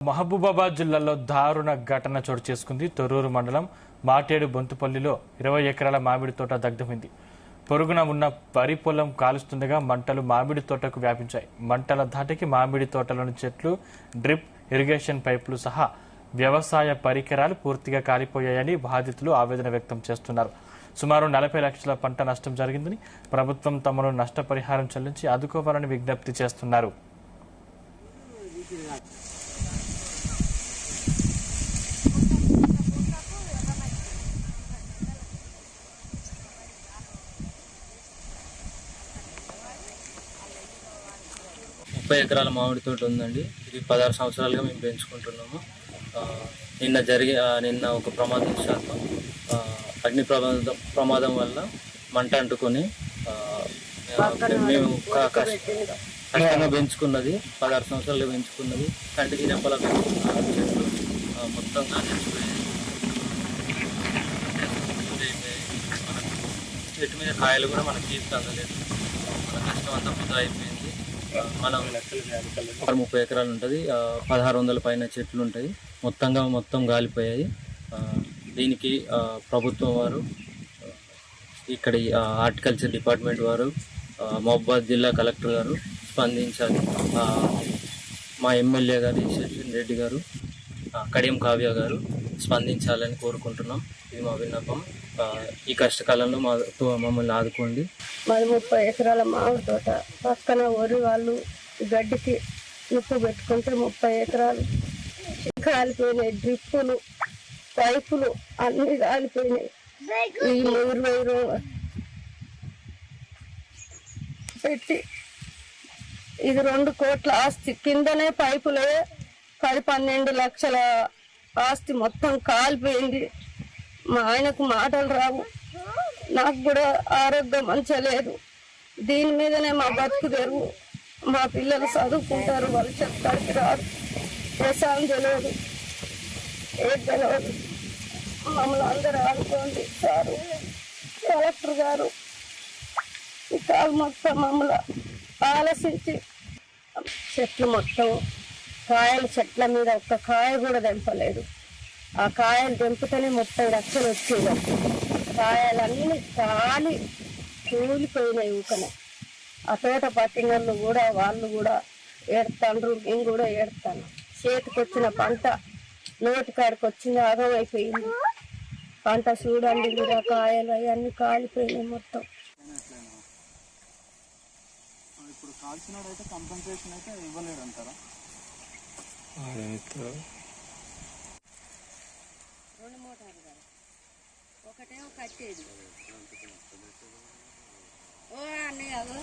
మహబూబాబాద్ జిల్లాలో దారుణ ఘటన చోటు చేసుకుంది. తొర్రూరు మండలం మాటేడు బొంతుపల్లిలో 20 ఎకరాల మామిడి తోట దగ్ధమైంది. పొరుగున ఉన్న వరి పొలం కాలుస్తుండగా మంటలు మామిడి తోటకు వ్యాపించాయి. మంటల ధాటికి మామిడి తోటలోని చెట్లు, డ్రిప్ ఇరిగేషన్ పైపులు సహా వ్యవసాయ పరికరాలు పూర్తిగా కాలిపోయాయని బాధితులు ఆవేదన వ్యక్తం చేస్తున్నారు. సుమారు 40 లక్షల పంట నష్టం జరిగిందని ప్రభుత్వం తమను నష్టపరిహారం చెల్లించి ఆదుకోవాలని విజ్ఞప్తి చేస్తున్నారు. ముప్పై ఎకరాల మామిడి తోట ఉందండి. ఇది 16 సంవత్సరాలుగా మేము పెంచుకుంటున్నాము. నిన్న ఒక ప్రమాదవశాత్తు అగ్ని ప్రమాదం వల్ల మంట అంటుకొని మేము కష్టంగా పెంచుకున్నది 16 సంవత్సరాలుగా పెంచుకున్నది కంటికి నెప్పలా పెంచుకున్న చెట్లు మొత్తంగా చెట్టు మీద కాయలు కూడా మనకి తీసుకెళ్ళలేదు. మన కష్టం అంతా వృధా అయిపోయింది. మనం 30 ఎకరాలు ఉంటుంది. 1600 పైన చెట్లు ఉంటాయి. మొత్తం గాలిపోయాయి. దీనికి ప్రభుత్వం వారు, ఇక్కడ హార్టికల్చర్ డిపార్ట్మెంట్ వారు, మహబూబాబాద్ జిల్లా కలెక్టర్ గారు స్పందించాలి. మా ఎమ్మెల్యే గారు శశిన్ రెడ్డి గారు, కడియం కావ్య గారు స్పందించాలని కోరుకుంటున్నాం. ఇది మా విన్నపం. ఈ కష్టకాలంలో మమ్మల్ని ఆదుకోండి. మాది 30 ఎకరాల మామిడి తోట. పక్కన వరి వాళ్ళు గడ్డికి నిప్పు పెట్టుకుంటే 30 ఎకరాలు కాలిపోయినాయి. డ్రిప్పులు, పైపులు అన్ని కాలిపోయినాయి. ఈ 20 పెట్టి ఇది 2 కోట్ల ఆస్తి. కిందనే పైపులే 10-12 లక్షల ఆస్తి మొత్తం కాలిపోయింది. మా ఆయనకు మాటలు రావు, నాకు కూడా ఆరోగ్యం మంచిగా లేదు. దీని మీదనే మా బతుకు తెరువు. మా పిల్లలు చదువుకుంటారు, వాళ్ళు చెప్తానికి రాదు. వ్యవసాయం తెలియదు, ఏది తెలియదు. మమ్మల్ని అందరూ ఆడుకోండి సారు. కలెక్టర్ గారు ఈ కాలు మొత్తం మమ్మల్ని ఆలోచించి చెట్లు మొత్తం కాయలు చెట్ల మీద ఒక్క కాయ కూడా తెంపలేదు. ఆ కాయలు తెంపితేనే 30 లక్షలు వచ్చేది. కాయలన్నీ కాలి కూలిపోయినాయి ఊకనే. ఆ తోట పట్టినోళ్ళు కూడా వాళ్ళు కూడా ఏడుతాండ్రు, మేము కూడా ఏడుతాను. చేతికి వచ్చిన పంట నోటికాడికి వచ్చింది, అగమైపోయింది పంట. చూడండి కూడా కాయలు అవన్నీ కాలిపోయినాయి మొత్తం. ఇప్పుడు కాల్చినట్టయితే కంపెన్సేషన్ అయితే ఇవ్వలేడు అంటారా? 2 మోటార్లు కదా, ఒకటేమో కట్టేది. ఓ అన్నీ అదో